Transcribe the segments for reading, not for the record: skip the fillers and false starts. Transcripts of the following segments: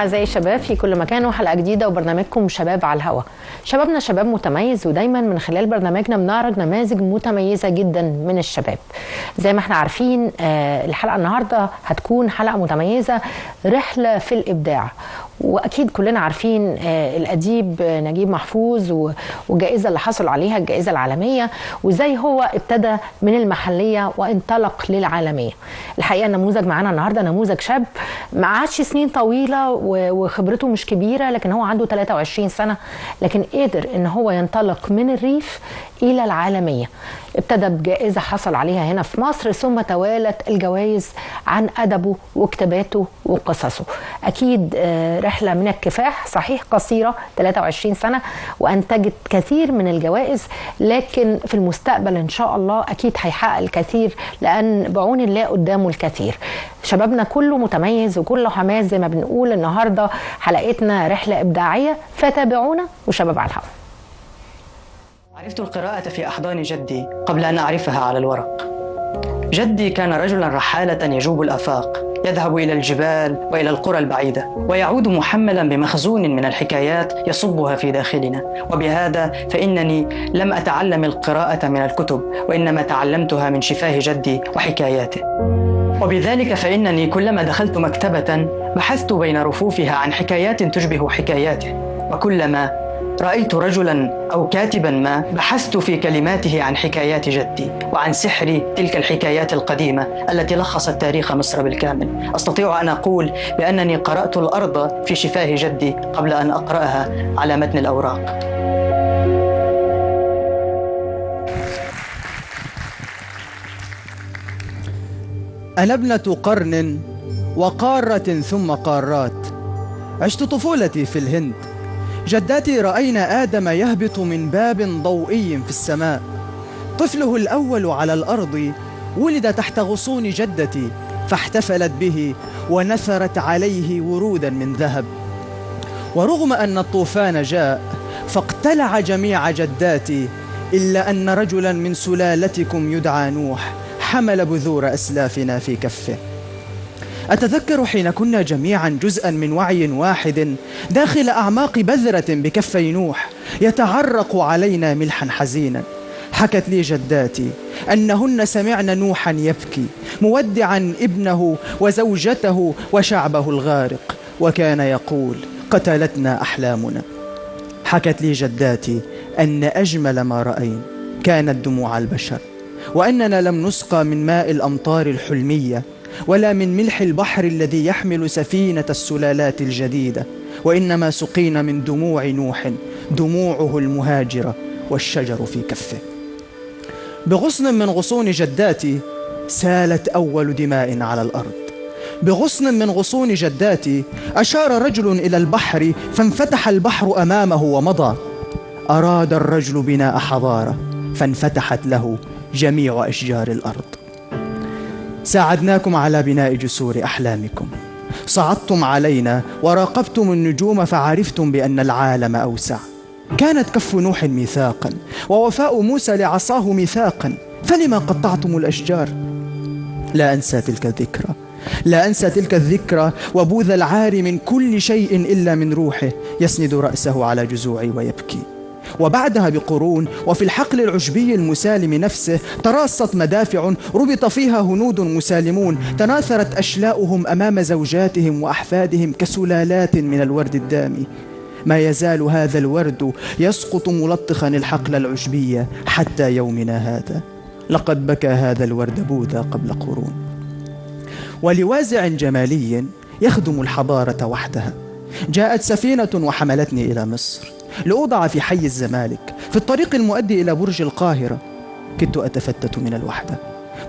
أعزائي الشباب في كل مكان وحلقة جديدة وبرنامجكم شباب على الهوا. شبابنا شباب متميز، ودايما من خلال برنامجنا بنعرض نماذج متميزة جدا من الشباب. زي ما احنا عارفين الحلقة النهاردة هتكون حلقة متميزة، رحلة في الإبداع. واكيد كلنا عارفين الاديب نجيب محفوظ والجائزه اللي حصل عليها، الجائزه العالميه، وازاي هو ابتدى من المحليه وانطلق للعالميه. الحقيقه النموذج معانا النهارده نموذج شاب ما قعدش سنين طويله وخبرته مش كبيره، لكن هو عنده 23 سنه، لكن قدر ان هو ينطلق من الريف الى العالميه. ابتدى بجائزه حصل عليها هنا في مصر، ثم توالت الجوائز عن ادبه وكتاباته وقصصه. اكيد رحله من الكفاح، صحيح قصيره 23 سنه وانتجت كثير من الجوائز، لكن في المستقبل ان شاء الله اكيد هيحقق الكثير، لان بعون الله قدامه الكثير. شبابنا كله متميز وكله حماس زي ما بنقول. النهارده حلقتنا رحله ابداعيه، فتابعونا وشباب على الهواء. عرفت القراءة في أحضان جدي قبل أن أعرفها على الورق. جدي كان رجلا رحالة يجوب الآفاق، يذهب إلى الجبال وإلى القرى البعيدة، ويعود محملا بمخزون من الحكايات يصبها في داخلنا. وبهذا فإنني لم أتعلم القراءة من الكتب، وإنما تعلمتها من شفاه جدي وحكاياته. وبذلك فإنني كلما دخلت مكتبة بحثت بين رفوفها عن حكايات تشبه حكاياته، وكلما رأيت رجلا أو كاتبا ما بحثت في كلماته عن حكايات جدي وعن سحر تلك الحكايات القديمة التي لخصت تاريخ مصر بالكامل. أستطيع أن أقول بأنني قرأت الأرض في شفاه جدي قبل أن أقرأها على متن الأوراق. أنا ابنة قرن وقارة ثم قارات. عشت طفولتي في الهند. جداتي رأينا آدم يهبط من باب ضوئي في السماء. طفله الأول على الأرض ولد تحت غصون جدتي، فاحتفلت به ونثرت عليه ورودا من ذهب. ورغم أن الطوفان جاء فاقتلع جميع جداتي، إلا أن رجلا من سلالتكم يدعى نوح حمل بذور أسلافنا في كفه. أتذكر حين كنا جميعا جزءا من وعي واحد داخل أعماق بذرة بكفي نوح يتعرق علينا ملحا حزينا. حكت لي جداتي أنهن سمعن نوحا يبكي مودعا ابنه وزوجته وشعبه الغارق، وكان يقول: قتلتنا أحلامنا. حكت لي جداتي أن أجمل ما رأين كانت دموع البشر، وأننا لم نسقى من ماء الأمطار الحلمية ولا من ملح البحر الذي يحمل سفينة السلالات الجديدة، وإنما سقينا من دموع نوح، دموعه المهاجرة والشجر في كفه. بغصن من غصون جداتي سالت أول دماء على الأرض. بغصن من غصون جداتي أشار رجل إلى البحر فانفتح البحر أمامه ومضى. أراد الرجل بناء حضارة فانفتحت له جميع أشجار الأرض. ساعدناكم على بناء جسور أحلامكم، صعدتم علينا وراقبتم النجوم فعرفتم بأن العالم أوسع. كانت كف نوح ميثاقا ووفاء موسى لعصاه ميثاقا، فلما قطعتم الأشجار؟ لا أنسى تلك الذكرى، لا أنسى تلك الذكرى وبوذ العار من كل شيء إلا من روحه يسند رأسه على جذوعي ويبكي. وبعدها بقرون وفي الحقل العشبي المسالم نفسه تراصت مدافع ربط فيها هنود مسالمون، تناثرت أشلاؤهم أمام زوجاتهم وأحفادهم كسلالات من الورد الدامي. ما يزال هذا الورد يسقط ملطخا الحقل العشبي حتى يومنا هذا. لقد بكى هذا الورد بوذا قبل قرون. ولوازع جمالي يخدم الحضارة وحدها جاءت سفينة وحملتني إلى مصر لأوضع في حي الزمالك في الطريق المؤدي إلى برج القاهرة. كدت أتفتت من الوحدة،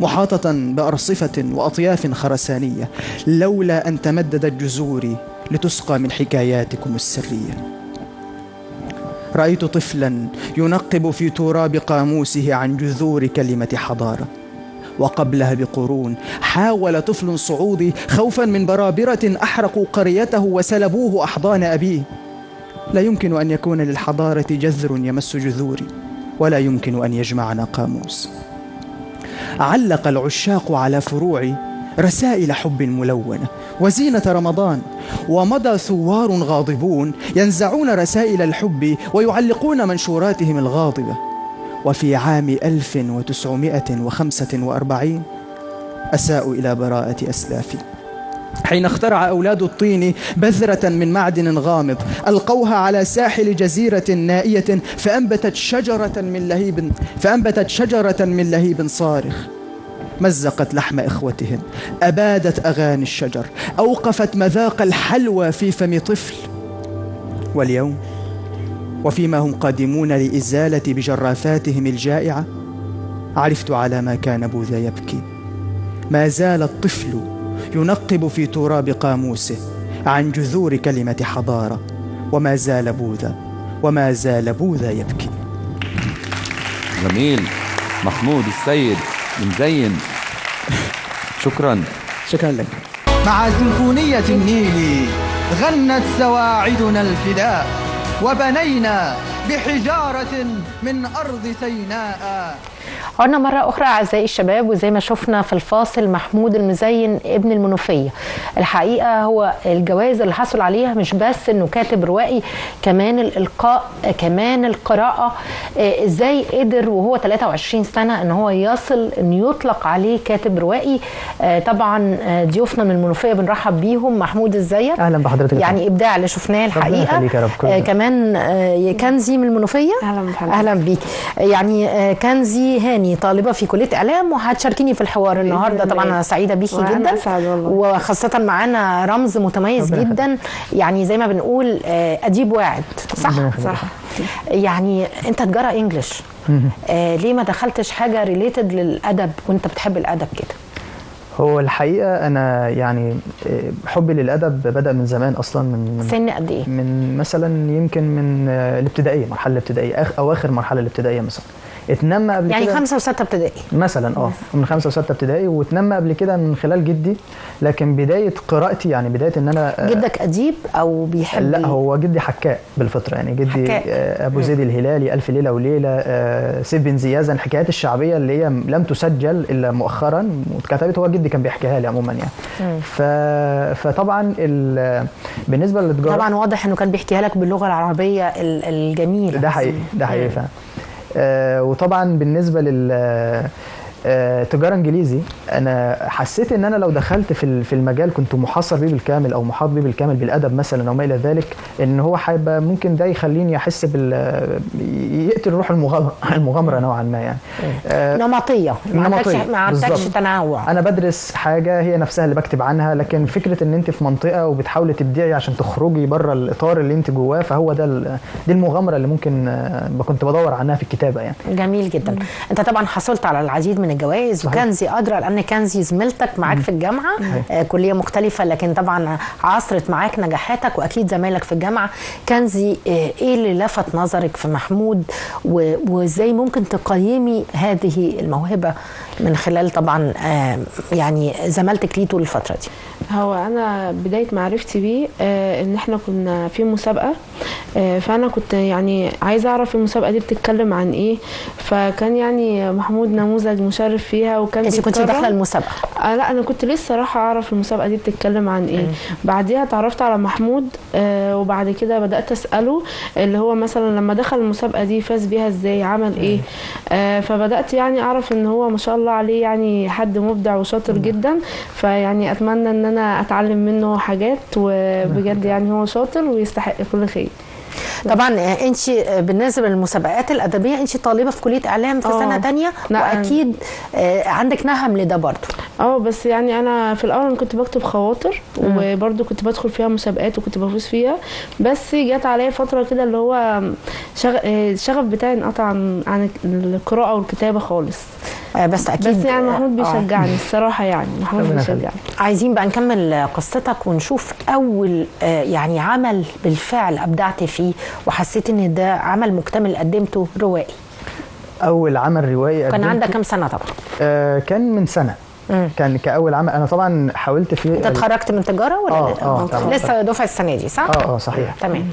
محاطة بأرصفة وأطياف خرسانية، لولا أن تمددت جذوري لتسقى من حكاياتكم السرية. رأيت طفلا ينقب في تراب قاموسه عن جذور كلمة حضارة. وقبلها بقرون حاول طفل صعودي خوفا من برابرة أحرقوا قريته وسلبوه أحضان أبيه. لا يمكن أن يكون للحضارة جذر يمس جذوري، ولا يمكن أن يجمعنا قاموس. علق العشاق على فروعي رسائل حب ملونة وزينة رمضان، ومضى ثوار غاضبون ينزعون رسائل الحب ويعلقون منشوراتهم الغاضبة. وفي عام 1945 أساءوا إلى براءة أسلافي حين اخترع أولاد الطين بذرة من معدن غامض، ألقوها على ساحل جزيرة نائية فأنبتت شجرة من لهيب صارخ، مزقت لحم إخوتهم، أبادت أغاني الشجر، أوقفت مذاق الحلوى في فم طفل. واليوم وفيما هم قادمون لإزالة بجرافاتهم الجائعة، عرفت على ما كان بوذا يبكي. ما زال الطفل ينقب في تراب قاموسه عن جذور كلمة حضارة، وما زال بوذا يبكي. جميل. محمود السيد مزين. شكرا لك. مع سيمفونية النيل غنت سواعدنا الفداء، وبنينا بحجارة من أرض سيناء. عدنا مرة أخرى أعزائي الشباب، وزي ما شفنا في الفاصل محمود المزين ابن المنوفية. الحقيقة هو الجوائز اللي حصل عليها مش بس إنه كاتب روائي، كمان الإلقاء، كمان القراءة. إزاي قدر وهو 23 سنة إن هو يصل إن يطلق عليه كاتب روائي. طبعا ضيوفنا من المنوفية بنرحب بيهم. محمود إزيك؟ أهلا بحضرتك. يعني إبداع اللي شفناه الحقيقة. كمان كنزي من المنوفية. أهلا بيك. يعني كنزي هاني طالبة في كلية إعلام وهتشاركيني في الحوار النهاردة. طبعا أنا سعيدة بيكي جدا، وخاصة معانا رمز متميز جدا، يعني زي ما بنقول أديب واعد. صح. يعني أنت تجارة إنجليش، ليه ما دخلتش حاجة ريليتد للأدب وأنت بتحب الأدب كده؟ هو الحقيقة أنا يعني حبي للأدب بدأ من زمان أصلا. من سن قد إيه؟ من مثلا يمكن من الابتدائية، مرحلة الابتدائية، أواخر مرحلة الابتدائية مثلا. اتنمى قبل يعني كده 5 و6 ابتدائي مثلا. من 5 و6 ابتدائي، واتنمى قبل كده من خلال جدي. لكن بداية قراءتي يعني بداية ان انا جدك اديب او بيحب؟ لا، هو جدي حكاء بالفطرة. يعني جدي ابو زيد الهلالي، الف ليلة وليلة، سيف بن زيازة، الحكايات الشعبية اللي هي لم تسجل الا مؤخرا واتكتبت، هو جدي كان بيحكيها لي عموما يعني. فطبعا بالنسبة للتجارة طبعا واضح انه كان بيحكيها لك باللغة العربية الجميلة. ده حقيقي فعلا. وطبعا بالنسبه تجاره انجليزي، انا حسيت ان انا لو دخلت في المجال كنت محاصر بيه بالكامل او محاط بيه بالكامل بالادب مثلا او ما الى ذلك، ان هو هيبقى ممكن ده يخليني احس يقتل روح المغامره نوعا ما يعني. نمطيه ما عندكش تنوع. انا بدرس حاجه هي نفسها اللي بكتب عنها، لكن فكره ان انت في منطقه وبتحاولي تبدعي عشان تخرجي بره الاطار اللي انت جواه، فهو دي المغامره اللي ممكن كنت بدور عنها في الكتابه يعني. جميل جدا. انت طبعا حصلت على العديد من الجوائز، وكنزي أدرى لأن كنزي زميلتك معاك في الجامعة، كلية مختلفة لكن طبعا عاصرت معاك نجاحاتك، وأكيد زمايلك في الجامعة. كنزي، إيه اللي لفت نظرك في محمود، وإزاي ممكن تقيمي هذه الموهبة من خلال طبعا يعني زمالتك ليه طول الفترة دي؟ هو أنا بداية معرفتي بيه إن إحنا كنا في مسابقة، فأنا كنت يعني عايزة أعرف المسابقة دي بتتكلم عن إيه، فكان يعني محمود نموذج مشرف فيها. وكان انت كنت داخله المسابقه؟ لا، انا كنت لسه رايحه اعرف المسابقه دي بتتكلم عن ايه. بعديها اتعرفت على محمود، وبعد كده بدات اساله اللي هو مثلا لما دخل المسابقه دي فاز بيها ازاي، عمل ايه. فبدات يعني اعرف ان هو ما شاء الله عليه يعني حد مبدع وشاطر جدا، فيعني اتمنى ان انا اتعلم منه حاجات، وبجد يعني هو شاطر ويستحق كل خير. طبعا انت بالنسبه للمسابقات الادبيه انت طالبه في كليه اعلام في سنه تانية، واكيد عندك نهم لده برضه. بس يعني انا في الاول كنت بكتب خواطر، وبرضه كنت بدخل فيها مسابقات وكنت بفوز فيها، بس جت عليا فتره كده اللي هو الشغف بتاعي انقطع عن القراءه والكتابه خالص. بس اكيد بس يعني محمود بيشجعني الصراحه، يعني محمود بيشجعني. عايزين بقى نكمل قصتك ونشوف اول يعني عمل بالفعل ابدعت فيه وحسيت ان ده عمل مكتمل قدمته روائي. اول عمل روائي كان عندك كام سنه طبعا؟ كان من سنه. كان كأول عمل. أنا طبعا حاولت فيه. أنت اتخرجت من تجارة ولا لسه دفعة السنة دي صح؟ صحيح. تمام.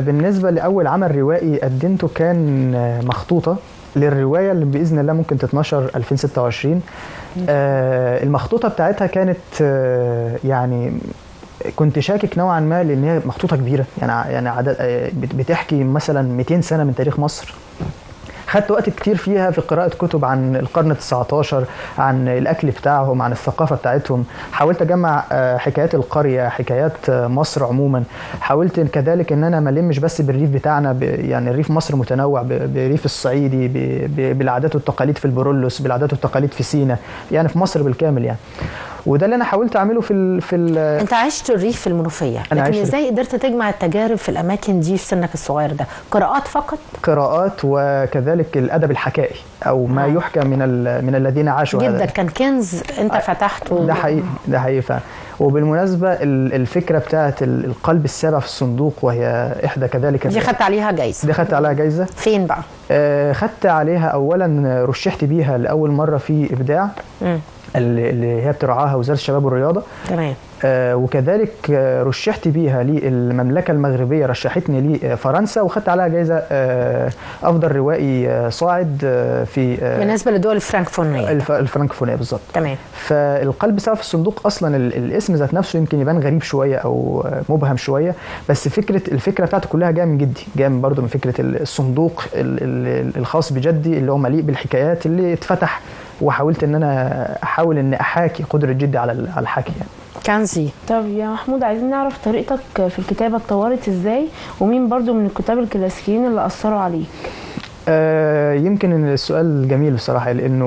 بالنسبة لأول عمل روائي قدمته كان مخطوطة للروايه اللي باذن الله ممكن تتنشر 2026. المخطوطه بتاعتها كانت يعني كنت شاكك نوعا ما لان هي مخطوطه كبيره، يعني عدد بتحكي مثلا 200 سنه من تاريخ مصر. خدت وقت كتير فيها في قراءة كتب عن القرن ال19، عن الأكل بتاعهم، عن الثقافة بتاعتهم. حاولت أجمع حكايات القرية، حكايات مصر عموما. حاولت كذلك أن أنا ما ألمش بس بالريف بتاعنا، يعني الريف مصر متنوع، بريف الصعيدي، بالعادات والتقاليد في البرولوس، بالعادات والتقاليد في سينا، يعني في مصر بالكامل يعني. وده اللي انا حاولت اعمله انت عشت الريف في المنوفيه، لكن ازاي قدرت تجمع التجارب في الاماكن دي في سنك الصغير ده؟ قراءات فقط؟ قراءات، وكذلك الادب الحكائي او ما يحكى من الذين عاشوا. جدك كان كنز انت فتحته. ده حقيقي، ده حقيقي فعلا. وبالمناسبه الفكره بتاعت القلب السابع في الصندوق، وهي احدى كذلك دي خدت عليها جايزه. دي خدت عليها جايزه. فين بقى؟ خدت عليها اولا، رشحت بيها لاول مره في ابداع اللي هي بترعاها وزاره الشباب والرياضه. تمام. وكذلك رشحت بيها للمملكه المغربيه، رشحتني لفرنسا، وخدت عليها جائزه افضل روائي صاعد في بالنسبه للدول الفرنكفونيه. الفرنكفونيه بالظبط. تمام. فالقلب سبب في الصندوق اصلا الاسم ذات نفسه يمكن يبان غريب شويه او مبهم شويه، بس الفكره بتاعته كلها جايه من جدي، جايه برضه من فكره الصندوق الخاص بجدي اللي هو مليء بالحكايات اللي اتفتح، وحاولت ان انا احاكي قدره جدي على الحكي يعني. كنزي. طب يا محمود، عايزين نعرف طريقتك في الكتابه اتطورت ازاي، ومين برضو من الكتاب الكلاسيكيين اللي اثروا عليك؟ يمكن ان السؤال جميل بصراحه، لان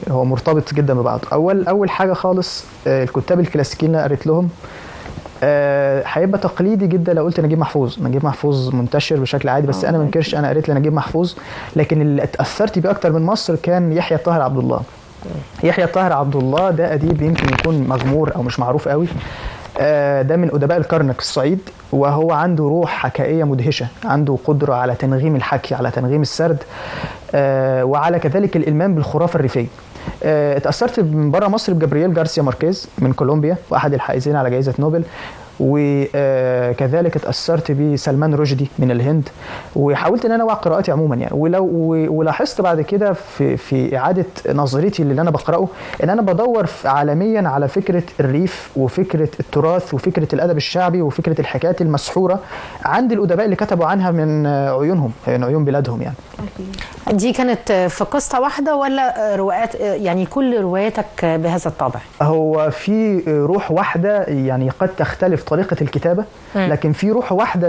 هو مرتبط جدا ببعضه. اول حاجه خالص، الكتاب الكلاسيكيين اللي قريت لهم هيبقى تقليدي جدا لو قلت نجيب محفوظ منتشر بشكل عادي، بس انا ما انكرش انا قريت لنجيب محفوظ، لكن اللي اتاثرت بيه اكتر من مصر كان يحيى الطاهر عبد الله. يحيى الطاهر عبد الله ده اديب يمكن يكون مغمور او مش معروف قوي. ده من ادباء الكرنك الصعيد، وهو عنده روح حكائيه مدهشه، عنده قدره على تنغيم الحكي، على تنغيم السرد، وعلى كذلك الالمام بالخرافه الريفيه. اتأثرت من بره مصر بجابرييل جارسيا ماركيز من كولومبيا، واحد الحائزين على جائزة نوبل، وكذلك اتأثرت بسلمان رشدي من الهند، وحاولت ان انا اوعى قراءاتي عموما يعني. ولاحظت بعد كده في اعادة نظرتي اللي انا بقرأه ان انا بدور عالميا على فكرة الريف وفكرة التراث وفكرة الادب الشعبي وفكرة الحكايات المسحورة عند الادباء اللي كتبوا عنها من عيونهم، من عيون بلادهم يعني. دي كانت في قصة واحدة ولا روايات، يعني كل رواياتك بهذا الطابع؟ هو في روح واحدة، يعني قد تختلف طريقة الكتابة، لكن في روح واحدة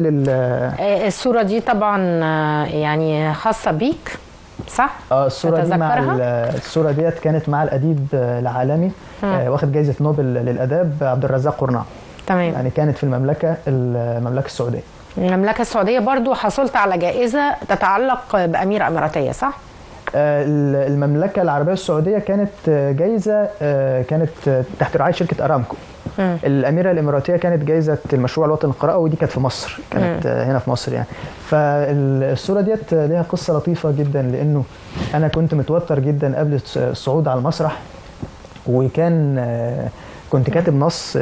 الصورة دي طبعا يعني خاصة بيك صح؟ الصورة دي الصورة ديت كانت مع الأديب العالمي واخد جائزة نوبل للأداب عبد الرزاق قرناع. تمام. يعني كانت في المملكة السعودية. المملكة السعودية برضو حصلت على جائزة تتعلق بأميرة أماراتية صح؟ المملكة العربية السعودية كانت جائزة كانت تحت رعاية شركة أرامكو. الأميرة الإماراتية كانت جائزة المشروع الوطني للقراءة، ودي كانت في مصر، كانت هنا في مصر يعني. فالصورة ديت ليها قصة لطيفة جدا، لأنه أنا كنت متوتر جدا قبل الصعود على المسرح، كنت كاتب نص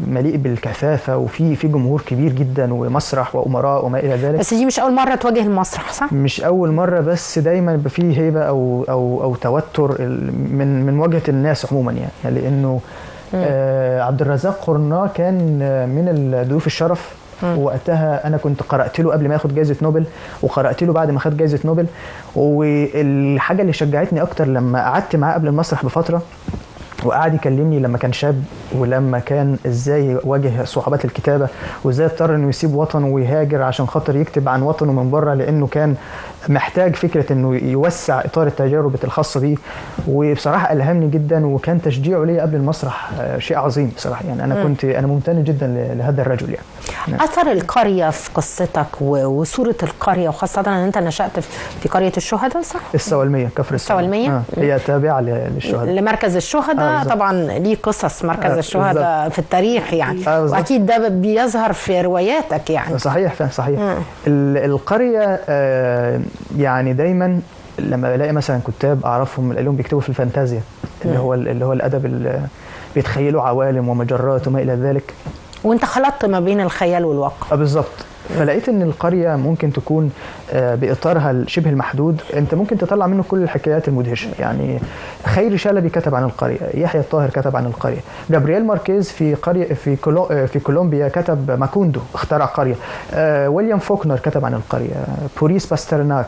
مليء بالكثافه، وفي جمهور كبير جدا ومسرح وامراء وما الى ذلك. بس دي مش اول مره تواجه المسرح صح؟ مش اول مره، بس دايما يبقى فيه هيبه او توتر من مواجهه الناس عموما يعني لانه عبد الرزاق قرناع كان من الضيوف الشرف. وقتها انا كنت قرات له قبل ما ياخد جائزه نوبل، وقرات له بعد ما خد جائزه نوبل. والحاجه اللي شجعتني اكتر لما قعدت معاه قبل المسرح بفتره، وقعد يكلمني لما كان شاب، ولما كان ازاي واجه صعوبات الكتابه، وازاي اضطر انه يسيب وطنه ويهاجر عشان خاطر يكتب عن وطنه من بره، لانه كان محتاج فكره انه يوسع اطار التجارب الخاصه بيه. وبصراحه الهمني جدا، وكان تشجيعه لي قبل المسرح شيء عظيم بصراحه يعني. انا ممتن جدا لهذا الرجل يعني. اثر القريه في قصتك وصوره القريه، وخاصه ان انت نشات في قريه الشهداء صح؟ السوالميه، كفر السوالميه. هي تابعه للشهداء، لمركز الشهداء. طبعا ليه قصص مركز الشهداء في التاريخ يعني. واكيد ده بيظهر في رواياتك يعني. صحيح فعلا صحيح. القريه يعني دايما لما بلاقي مثلا كتاب اعرفهم الاقيهم بيكتبوا في الفانتازيا، اللي هو الادب اللي بيتخيلوا عوالم ومجرات وما الى ذلك. وانت خلطت ما بين الخيال والواقع. بالظبط. فلقيت ان القريه ممكن تكون باطارها شبه المحدود انت ممكن تطلع منه كل الحكايات المدهشه. يعني خيري شلبي كتب عن القريه، يحيى الطاهر كتب عن القريه، جابرييل ماركيز في قريه في كولومبيا كتب ماكوندو اخترع قريه، ويليام فوكنر كتب عن القريه، بوريس باسترناك،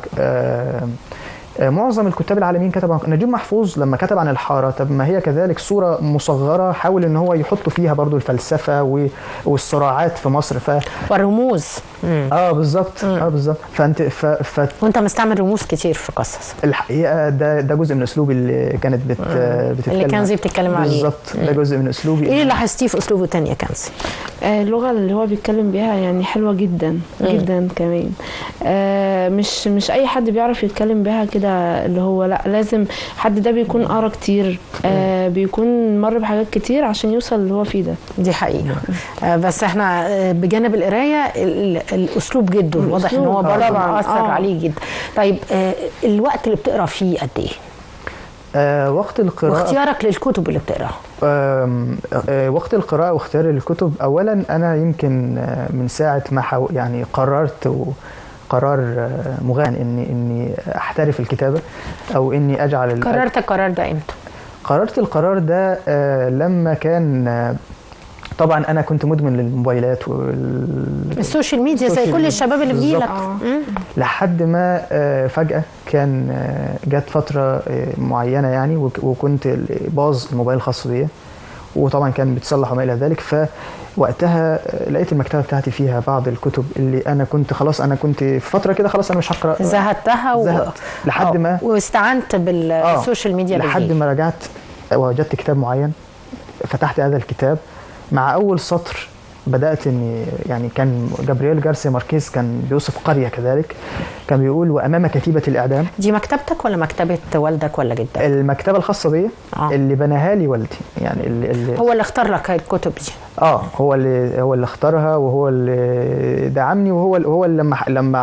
معظم الكتاب العالميين كتب عن نجيب محفوظ لما كتب عن الحاره. طب ما هي كذلك صوره مصغره حاول ان هو يحط فيها برضو الفلسفه والصراعات في مصر والرموز. بالظبط. بالظبط. وانت مستعمل رموز كتير في قصص. الحقيقه ده جزء من اسلوبي اللي كانت بتتكلم اللي كنزي بتتكلم عليه بالظبط. ده جزء من اسلوبي. ايه اللي لاحظتيه في اسلوبه تاني يا كنزي؟ اللغه اللي هو بيتكلم بيها يعني حلوه جدا جدا كمان. مش اي حد بيعرف يتكلم بيها كده، اللي هو لا لازم حد ده بيكون قرا كتير، بيكون مر بحاجات كتير عشان يوصل اللي هو فيه ده. دي حقيقه. بس احنا بجانب القرايه الاسلوب جدا واضح ان هو برضه مؤثر عليه جدا. طيب الوقت اللي بتقرا فيه قد ايه؟ وقت القراءة واختيارك للكتب اللي بتقراها. وقت القراءة واختيار الكتب، أولا أنا يمكن من ساعة ما يعني قررت قرار مغان إني أحترف الكتابة أو إني أجعل. قررت القرار ده إمتى؟ قررت القرار ده لما كان طبعا انا كنت مدمن للموبايلات السوشيال ميديا زي كل الشباب اللي بيجيلك. لحد ما فجأة كان جت فترة معينة يعني وكنت باظ الموبايل الخاص بيا، وطبعا كان بيتصلح وما الى ذلك. فوقتها لقيت المكتبة بتاعتي فيها بعض الكتب اللي انا كنت خلاص، انا كنت في فترة كده خلاص انا مش هقرأ، زهدتها لحد ما واستعنت بالسوشيال ميديا لحد ما رجعت وجدت كتاب معين، فتحت هذا الكتاب. مع اول سطر بدات اني يعني كان جابرييل جارسيا ماركيز كان بيوصف قريه كذلك، كان بيقول وامام كتيبه الاعدام. دي مكتبتك ولا مكتبه والدك ولا جدك؟ المكتبه الخاصه بيا اللي بناها لي والدي، يعني اللي هو اللي اختار لك الكتب دي. هو اللي اختارها، وهو اللي دعمني، وهو اللي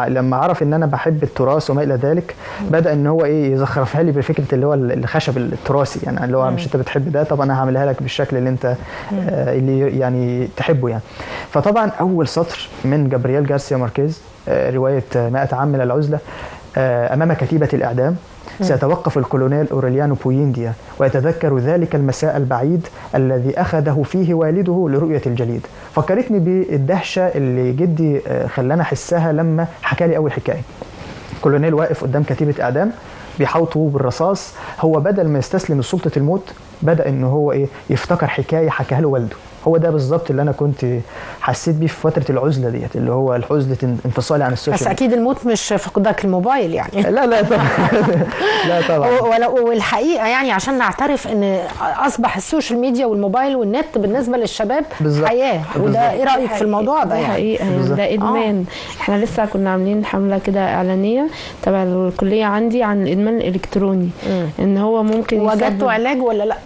لما عرف ان انا بحب التراث وما الى ذلك بدا ان هو يزخرفها لي بفكره اللي هو الخشب التراثي، يعني اللي هو مش انت بتحب ده، طب انا هعملها لك بالشكل اللي انت اللي يعني تحبه يعني. فطبعا اول سطر من جابرييل جارسيا ماركيز روايه 100 عام من العزله، امام كتيبه الاعدام سيتوقف الكولونيل أوريليانو بوينديا ويتذكر ذلك المساء البعيد الذي أخذه فيه والده لرؤية الجليد. فكرتني بالدهشة اللي جدي خلاني أحسها لما حكى لي أول حكاية. كولونيل واقف قدام كتيبة إعدام بيحاوطوا بالرصاص، هو بدل ما يستسلم لسلطة الموت بدأ إنه هو يفتكر حكاية حكاها له والده. هو ده بالظبط اللي انا كنت حسيت بيه في فتره العزله ديت، اللي هو عزله انفصالي عن السوشيال. بس اكيد الموت مش فقدك الموبايل يعني. لا طبعا. لا طبعا. والحقيقه يعني عشان نعترف ان اصبح السوشيال ميديا والموبايل والنت بالنسبه للشباب بالزبط. حياه. وده ايه رايك في الموضوع ده؟ حقيقه يعني ده ادمان. احنا لسه كنا عاملين حمله كده اعلانيه تبع الكليه عندي عن الادمان الالكتروني، ان هو ممكن وجدتوا علاج ولا لا؟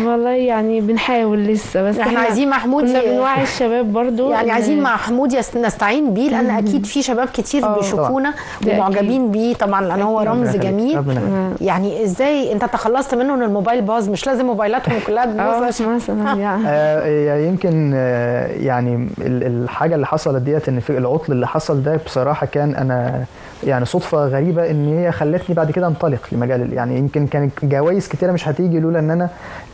والله يعني بنحاول لسه، بس احنا عايزين محمود كنا بنوعي الشباب برضو، يعني عايزين محمود نستعين بيه، لان اكيد في شباب كتير بيشوفونا ومعجبين بيه طبعا، لان هو رمز جميل. يعني ازاي انت تخلصت منه ان الموبايل باظ؟ مش لازم موبايلاتهم كلها تبوظ مثلا يعني. يمكن يعني الحاجه اللي حصلت ديت، ان في العطل اللي حصل ده بصراحه كان انا يعني صدفه غريبه ان هي خلتني بعد كده انطلق لمجال، يعني يمكن كانت جوائز كتيره مش هتيجي لولا ان انا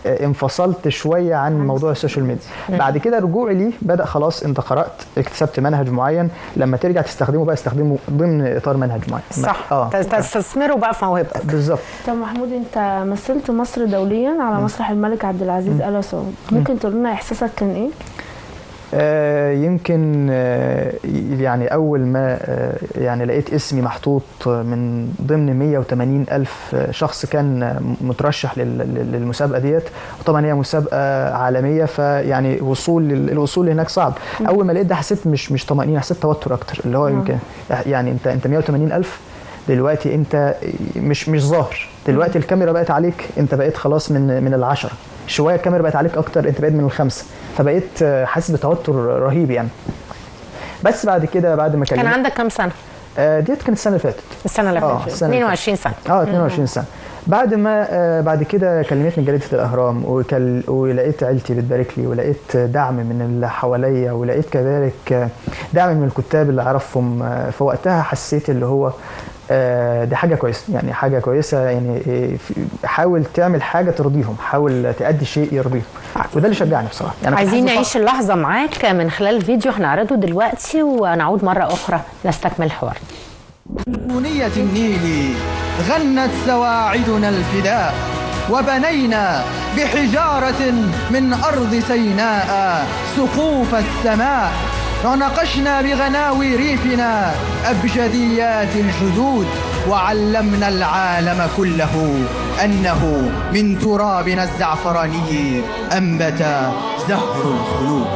انفصلت شويه عن موضوع السوشيال ميديا. بعد كده رجوعي ليه بدا خلاص انت قرات اكتسبت منهج معين، لما ترجع تستخدمه بقى استخدمه ضمن اطار منهج معين. صح. تستثمره بقى في موهبتك. بالظبط. طب محمود، انت مثلت مصر دوليا على مسرح الملك عبد العزيز آل سعود، ممكن تقول لنا احساسك كان ايه؟ يمكن يعني أول ما يعني لقيت اسمي محطوط من ضمن 180 ألف شخص كان مترشح للمسابقة ديت، وطبعا هي مسابقة عالمية، فيعني الوصول هناك صعب. أول ما لقيت ده حسيت مش طمأنينة، حسيت توتر أكتر، اللي هو يمكن يعني أنت 180 ألف دلوقتي، أنت مش ظاهر دلوقتي، الكاميرا بقت عليك، أنت بقيت خلاص من ال10 شويه، الكاميرا بقت عليك اكتر، انت بقيت من ال5، فبقيت حاسس بتوتر رهيب يعني. بس بعد كده بعد ما كان عندك كام سنه؟ ديت كانت السنه اللي فاتت. السنه اللي فاتت. السنة اللي 22 سنه. 22 سنه. بعد ما بعد كده كلمتني جريده الاهرام ولقيت عيلتي بتبارك لي، ولقيت دعم من اللي حواليا، ولقيت كذلك دعم من الكتاب اللي اعرفهم. فوقتها حسيت اللي هو دي حاجه كويسه، يعني حاجه كويسه، يعني حاول تعمل حاجه ترضيهم، حاول تأدي شيء يرضيهم، وده اللي شجعني بصراحه. يعني عايزين نعيش اللحظه معاك من خلال فيديو هنعرضه دلوقتي ونعود مره اخرى نستكمل الحوار. بنية النيل غنت سواعدنا الفداء، وبنينا بحجارة من أرض سيناء سقوف السماء، ونقشنا بغناوي ريفنا أبجديات الحدود، وعلمنا العالم كله أنه من ترابنا الزعفراني أنبت زهر الخلود.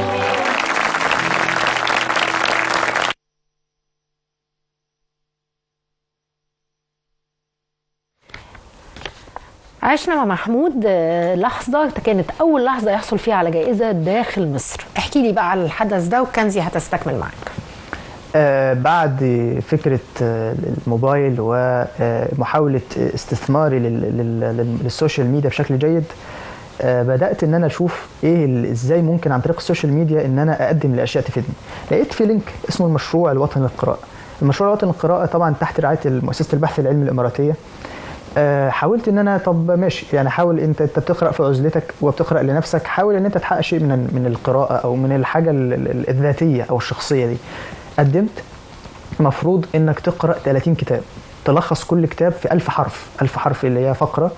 عشنا مع محمود لحظة كانت أول لحظة يحصل فيها على جائزة داخل مصر. احكي لي بقى على الحدث ده وكنزي هتستكمل معاك. بعد فكرة الموبايل ومحاولة استثماري للسوشيال ميديا بشكل جيد، بدأت ان انا اشوف ازاي ممكن عن طريق السوشيال ميديا ان انا اقدم لاشياء تفيدني. لقيت في لينك اسمه المشروع الوطني للقراءة. المشروع الوطني للقراءة طبعا تحت رعاية مؤسسة البحث العلمي الاماراتية. حاولت ان انا طب ماشي، يعني حاول انت بتقرا في عزلتك وبتقرا لنفسك، حاول ان انت تحقق شيء من القراءه او من الحاجه الذاتيه او الشخصيه دي. قدمت مفروض انك تقرا 30 كتاب، تلخص كل كتاب في 1000 حرف، 1000 حرف اللي هي فقره،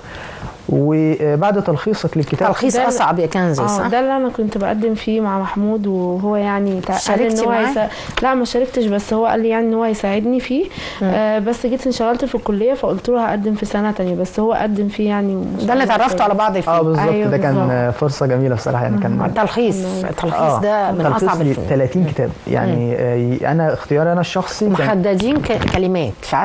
وبعد تلخيصك للكتاب. تلخيص اصعب يا كنزي صح؟ ده اللي انا كنت بقدم فيه مع محمود، وهو يعني قال ان هو لا ما شاركتش، بس هو قال لي يعني ان هو يساعدني فيه. بس جيت انشغلت في الكليه فقلت له هقدم في سنه تانية، بس هو قدم فيه يعني. ده اللي اتعرفتوا على بعض فيه. بالظبط. أيوة ده كان فرصه جميله بصراحه، يعني كان التلخيص ده من اصعب الفنون. 30 كتاب يعني. انا اختياري انا الشخصي محددين كلمات، في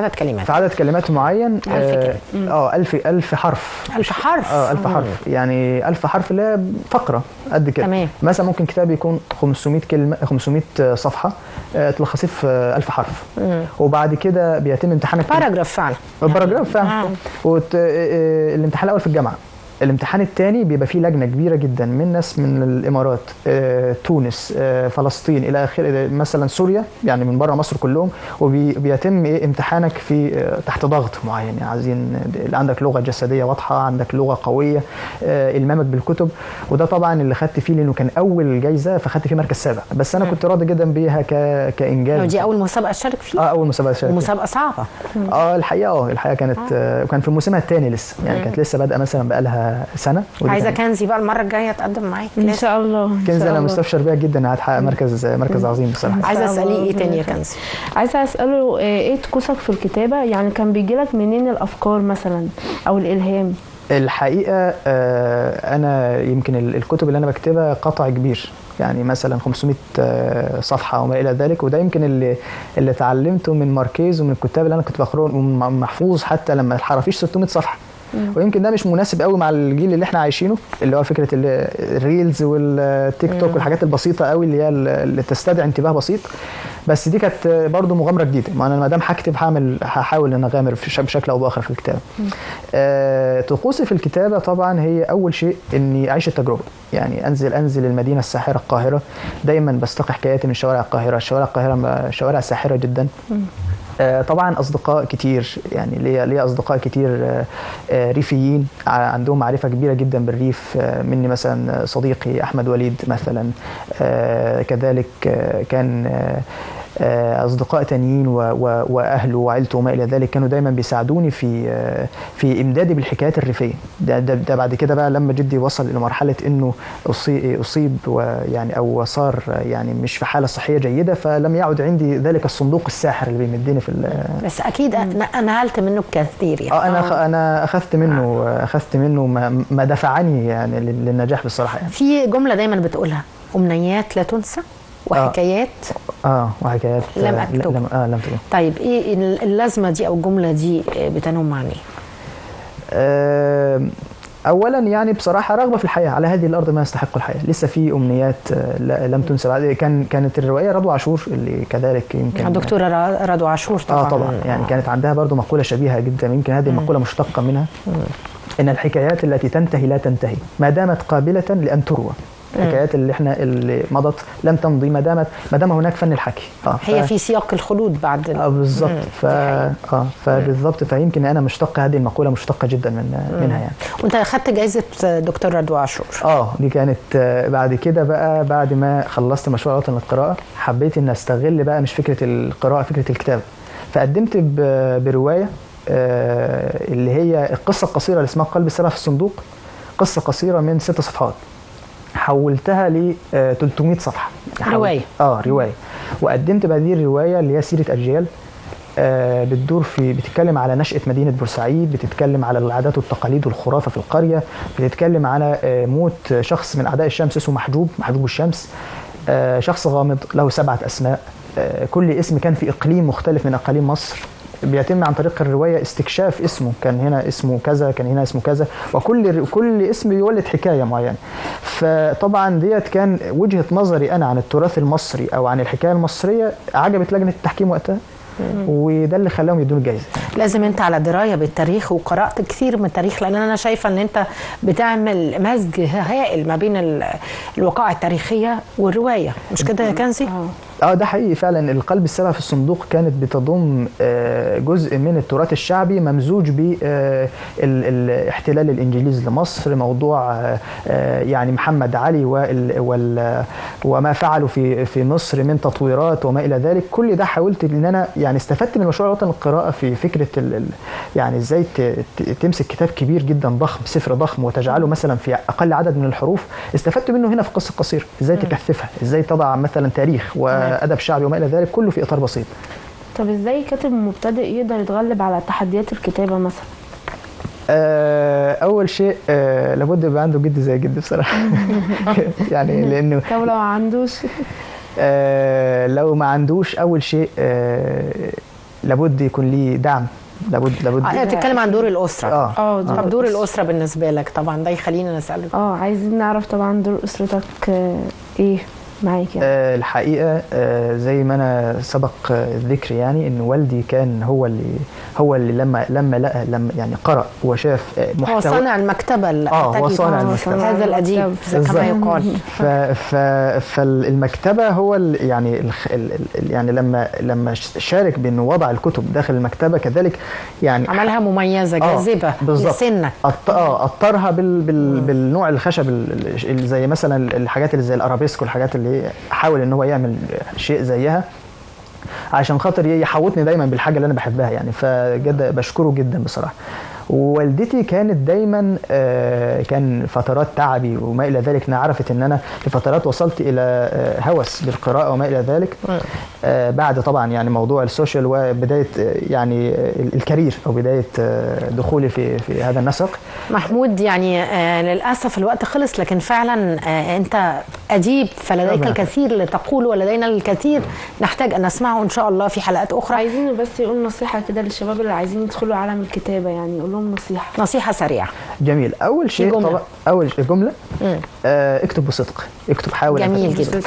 عدد كلمات معين. 1000 حرف. 1000 حرف. 1000 حرف، يعني 1000 حرف اللي هي فقره قد كده. تمام. مثلا ممكن كتاب يكون 500 كلمه، 500 صفحه، تلخصيه في 1000 حرف. وبعد كده بيتم امتحانك باراجراف فعلا. باراجراف فعلا. الامتحان الاول في الجامعه. الامتحان الثاني بيبقى فيه لجنه كبيره جدا من ناس من الامارات، تونس، فلسطين الى اخره، مثلا سوريا، يعني من بره مصر كلهم، وبيتم امتحانك في تحت ضغط معين. يعني عايزين عندك لغه جسديه واضحه، عندك لغه قويه، المامك بالكتب. وده طبعا اللي خدت فيه لانه كان اول جايزه، فخدت فيه مركز سابع، بس انا كنت راضي جدا بيها كانجاز. ودي اول مسابقه اشارك فيها؟ اول مسابقه اشارك فيها. مسابقه صعبه. الحقيقه كانت وكان في موسمها الثاني لسه، يعني كانت لسه بادئه مثلا بقى لها سنه. عايزه كنزي بقى المره الجايه تقدم معاك ان شاء الله. كنزي انا مستبشر بيها جدا، هتحقق مركز عظيم بصراحه. عايزه اساليه ايه تاني يا كنزي؟ عايزه اساله ايه طقوسك في الكتابه؟ يعني كان بيجي لك منين الافكار مثلا او الالهام؟ الحقيقه انا يمكن الكتب اللي انا بكتبها قطع كبير، يعني مثلا 500 صفحه وما الى ذلك، وده يمكن اللي اتعلمته من ماركيز ومن الكتاب اللي انا كنت بقراهم، محفوظ حتى لما الحرافيش 600 صفحه. ويمكن ده مش مناسب قوي مع الجيل اللي احنا عايشينه، اللي هو فكره الريلز والتيك توك والحاجات البسيطه قوي اللي هي اللي تستدعي انتباه بسيط. بس دي كانت برضو مغامره جديده، ما انا ما دام هكتب هحاول ان اغامر بشكل او باخر في الكتابه. طقوسي في الكتابه طبعا هي اول شيء اني اعيش التجربه، يعني انزل المدينه الساحره القاهره. دايما بستقي حكاياتي من شوارع القاهره. شوارع القاهره شوارع ساحره جدا. طبعا اصدقاء كتير، يعني ليا اصدقاء كتير ريفيين عندهم معرفه كبيره جدا بالريف مني، مثلا صديقي احمد وليد مثلا. كذلك كان اصدقاء تانيين واهله وعيلته وما الى ذلك كانوا دايما بيساعدوني في امدادي بالحكايات الريفيه. ده بعد كده بقى لما جدي وصل الى مرحله انه اصيب ويعني او صار يعني مش في حاله صحيه جيده، فلم يعد عندي ذلك الصندوق الساحر اللي بيمدني في بس اكيد نهلت منه كثير يعني. انا اخذت منه ما دفعني يعني للنجاح بصراحه. يعني في جمله دايما بتقولها: امنيات لا تنسى وحكايات وحكايات لم اكتب. لم تكتب. طيب ايه اللازمه دي او الجمله دي بتنم عن ايه؟ اولا يعني بصراحه رغبه في الحياه على هذه الارض ما يستحق الحياه، لسه في امنيات لم تنسى بعد. كانت الروائيه رضوى عاشور اللي كذلك يمكن الدكتوره رضوى عاشور طبعا. طبعا يعني كانت عندها برضو مقوله شبيهه جدا، يمكن هذه المقوله مشتقه منها. ان الحكايات التي تنتهي لا تنتهي ما دامت قابله لان تروى. الحكايات اللي مضت لم تمضي ما دام هناك فن الحكي. هي في سياق الخلود بعد بالظبط. فبالظبط فيمكن انا مشتقه هذه المقوله مشتقه جدا منها يعني. وانت اخذت جائزه دكتور رضوى عاشور. دي كانت بعد كده بقى، بعد ما خلصت مشروع الوطن للقراءه حبيت ان استغل بقى مش فكره القراءه، فكره الكتابه. فقدمت بروايه اللي هي القصه القصيره اللي اسمها قلب السبع في الصندوق، قصه قصيره من 6 صفحات حولتها ل 300 صفحه روايه. روايه. وقدمت بقى دي الروايه اللي هي سيره اجيال، بتدور بتتكلم على نشأة مدينة بورسعيد، بتتكلم على العادات والتقاليد والخرافة في القرية، بتتكلم على موت شخص من أعداء الشمس اسمه محجوب الشمس، شخص غامض له 7 أسماء، كل اسم كان في إقليم مختلف من أقاليم مصر. بيتم عن طريق الرواية استكشاف اسمه، كان هنا اسمه كذا، كان هنا اسمه كذا، وكل اسم يولد حكاية معينة. فطبعا ديت كان وجهة نظري أنا عن التراث المصري أو عن الحكاية المصرية عجبت لجنة التحكيم وقتها، وده اللي خلاهم يدوني الجائزه. لازم انت على درايه بالتاريخ وقرات كثير من التاريخ، لان انا شايفه ان انت بتعمل مزج هائل ما بين الوقائع التاريخيه والروايه، مش كده يا كنزي؟ ده حقيقي فعلا. القلب السبع في الصندوق كانت بتضم جزء من التراث الشعبي ممزوج بالاحتلال الانجليزي لمصر، موضوع يعني محمد علي وما فعلوا في مصر من تطويرات وما الى ذلك. كل ده حاولت ان انا يعني استفدت من مشروع الوطن للقراءه في فكره يعني ازاي تمسك كتاب كبير جدا ضخم، سفر ضخم، وتجعله مثلا في اقل عدد من الحروف. استفدت منه هنا في قصه قصيره، ازاي تكثفها، ازاي تضع مثلا تاريخ وادب شعبي وما الى ذلك، كله في اطار بسيط. طب ازاي كاتب مبتدئ يقدر يتغلب على تحديات الكتابه مثلا؟ اول شيء لابد يبقى عنده جد زي جد بصراحه. يعني لانه طب لو ما عندوش لو ما عندوش اول شيء لابد يكون ليه دعم. لابد بتتكلم عن دور الاسره. طب دور الاسره بالنسبه لك طبعا ده يخلينا نسالك. عايزين نعرف طبعا دور اسرتك ايه معاك يعني. الحقيقه زي ما انا سبق الذكر يعني ان والدي كان هو اللي لما يعني قرأ وشاف محتوى، هو صانع المكتبه. هو صانع المكتبه، هذا الاديب كما يقال. فالمكتبه هو يعني يعني لما شارك بانه وضع الكتب داخل المكتبه كذلك يعني عملها مميزه جاذبه لسنك. اطرها بالنوع الخشب زي مثلا الحاجات اللي زي الارابيسك والحاجات اللي حاول ان هو يعمل شيء زيها عشان خاطر يحوطني دايما بالحاجه اللي انا بحبها يعني. فجد بشكره جدا بصراحه. ووالدتي كانت دايما كان فترات تعبي وما الى ذلك عرفت ان انا في فترات وصلت الى هوس بالقراءه وما الى ذلك بعد طبعا يعني موضوع السوشيال وبدايه يعني الكارير او بدايه دخولي في هذا النسق. محمود يعني للاسف الوقت خلص، لكن فعلا انت اديب فلديك الكثير لتقول ولدينا الكثير نحتاج ان نسمعه ان شاء الله في حلقات اخرى. عايزينه بس يقول نصيحه كده للشباب اللي عايزين يدخلوا عالم الكتابه، يعني يقول لهم نصيحه سريعه. جميل. اول شيء طبعا اول جمله اكتب بصدق، اكتب، حاول. جميل جدا.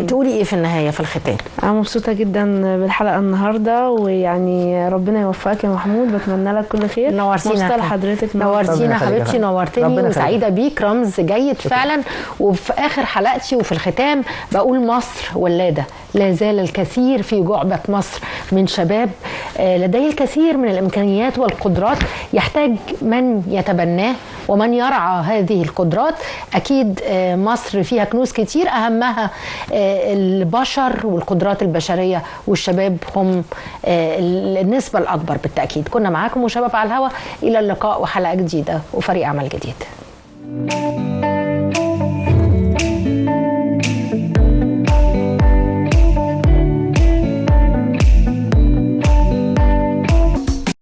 تقولي ايه في النهايه في الختام؟ انا مبسوطه جدا بالحلقه النهارده، ويعني ربنا يوفقك يا محمود، بتمنى لك كل خير. نورتينا. مبسوطه لحضرتك. نورتينا حبيبتي، نورتني وسعيده بيك. رمز جيد فعلا. وفي اخر حلقتي وفي الختام بقول مصر ولاده، لا زال الكثير في جعبه مصر من شباب لديه الكثير من الامكانيات والقدرات، يحتاج من يتبناه ومن يرعى هذه القدرات. أكيد مصر فيها كنوز كتير، أهمها البشر والقدرات البشرية، والشباب هم النسبة الأكبر بالتأكيد. كنا معاكم وشباب على الهواء، إلى اللقاء وحلقة جديدة وفريق عمل جديد.